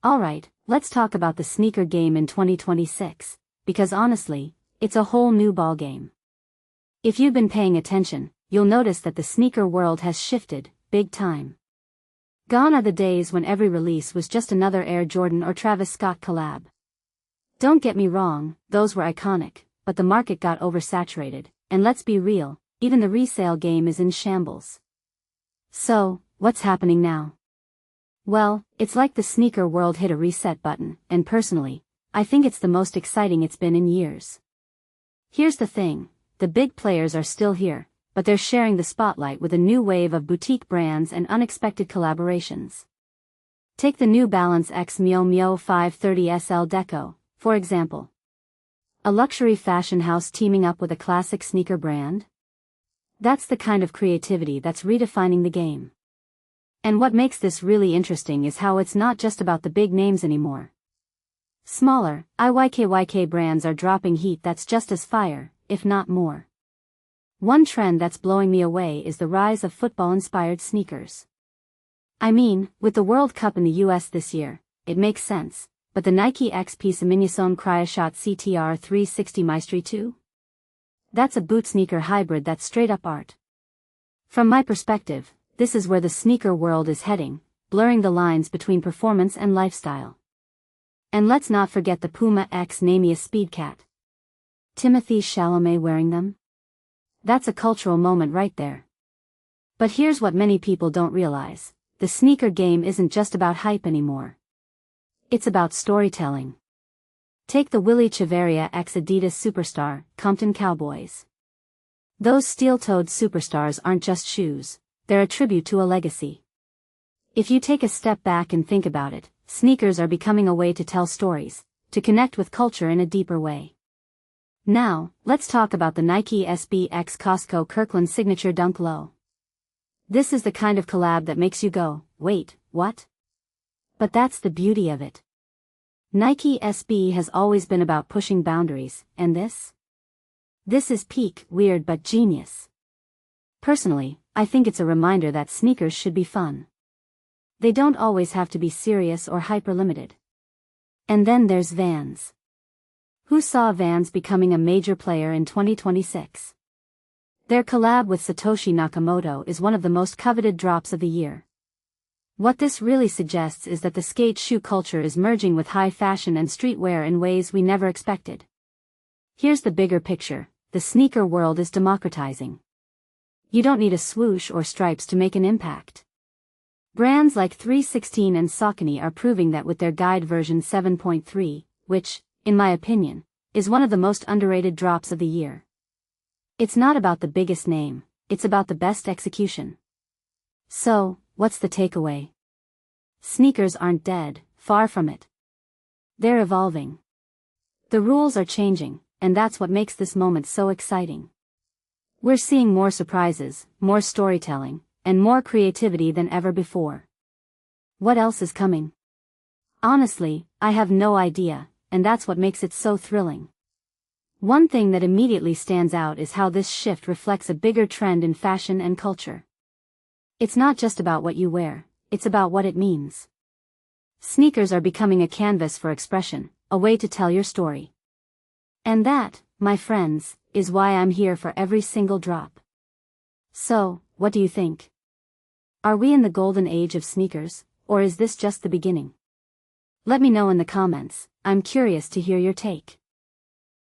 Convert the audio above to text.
Alright, let's talk about the sneaker game in 2026, because honestly, it's a whole new ballgame. If you've been paying attention, you'll notice that the sneaker world has shifted, big time. Gone are the days when every release was just another Air Jordan or Travis Scott collab. Don't get me wrong, those were iconic, but the market got oversaturated, and let's be real, even the resale game is in shambles. So, what's happening now? Well, it's like the sneaker world hit a reset button, and personally, I think it's the most exciting it's been in years. Here's the thing, the big players are still here, but they're sharing the spotlight with a new wave of boutique brands and unexpected collaborations. Take the New Balance X Miu Miu 530 SL Deco, for example. A luxury fashion house teaming up with a classic sneaker brand? That's the kind of creativity that's redefining the game. And what makes this really interesting is how it's not just about the big names anymore. Smaller, IYKYK brands are dropping heat that's just as fire, if not more. One trend that's blowing me away is the rise of football-inspired sneakers. I mean, with the World Cup in the US this year, it makes sense, but the Nike X Peaceminusone CryoShot CTR 360 Maestri 2? That's a boot sneaker hybrid that's straight up art. From my perspective, this is where the sneaker world is heading, blurring the lines between performance and lifestyle. And let's not forget the Puma X Nahmias Speedcat. Timothée Chalamet wearing them? That's a cultural moment right there. But here's what many people don't realize, the sneaker game isn't just about hype anymore. It's about storytelling. Take the Willy Chavarria X Adidas Superstar, Compton Cowboys. Those steel-toed superstars aren't just shoes, they're a tribute to a legacy. If you take a step back and think about it, sneakers are becoming a way to tell stories, to connect with culture in a deeper way. Now, let's talk about the Nike SB X Costco Kirkland Signature Dunk Low. This is the kind of collab that makes you go, wait, what? But that's the beauty of it. Nike SB has always been about pushing boundaries, and this? This is peak, weird but genius. Personally, I think it's a reminder that sneakers should be fun. They don't always have to be serious or hyper-limited. And then there's Vans. Who saw Vans becoming a major player in 2026? Their collab with Satoshi Nakamoto is one of the most coveted drops of the year. What this really suggests is that the skate shoe culture is merging with high fashion and streetwear in ways we never expected. Here's the bigger picture, the sneaker world is democratizing. You don't need a swoosh or stripes to make an impact. Brands like 316 and Saucony are proving that with their guide version 7.3, which, in my opinion, is one of the most underrated drops of the year. It's not about the biggest name, it's about the best execution. So, what's the takeaway? Sneakers aren't dead, far from it. They're evolving. The rules are changing, and that's what makes this moment so exciting. We're seeing more surprises, more storytelling, and more creativity than ever before. What else is coming? Honestly, I have no idea, and that's what makes it so thrilling. One thing that immediately stands out is how this shift reflects a bigger trend in fashion and culture. It's not just about what you wear, it's about what it means. Sneakers are becoming a canvas for expression, a way to tell your story. And that, my friends, is why I'm here for every single drop. So, what do you think? Are we in the golden age of sneakers, or is this just the beginning? Let me know in the comments, I'm curious to hear your take.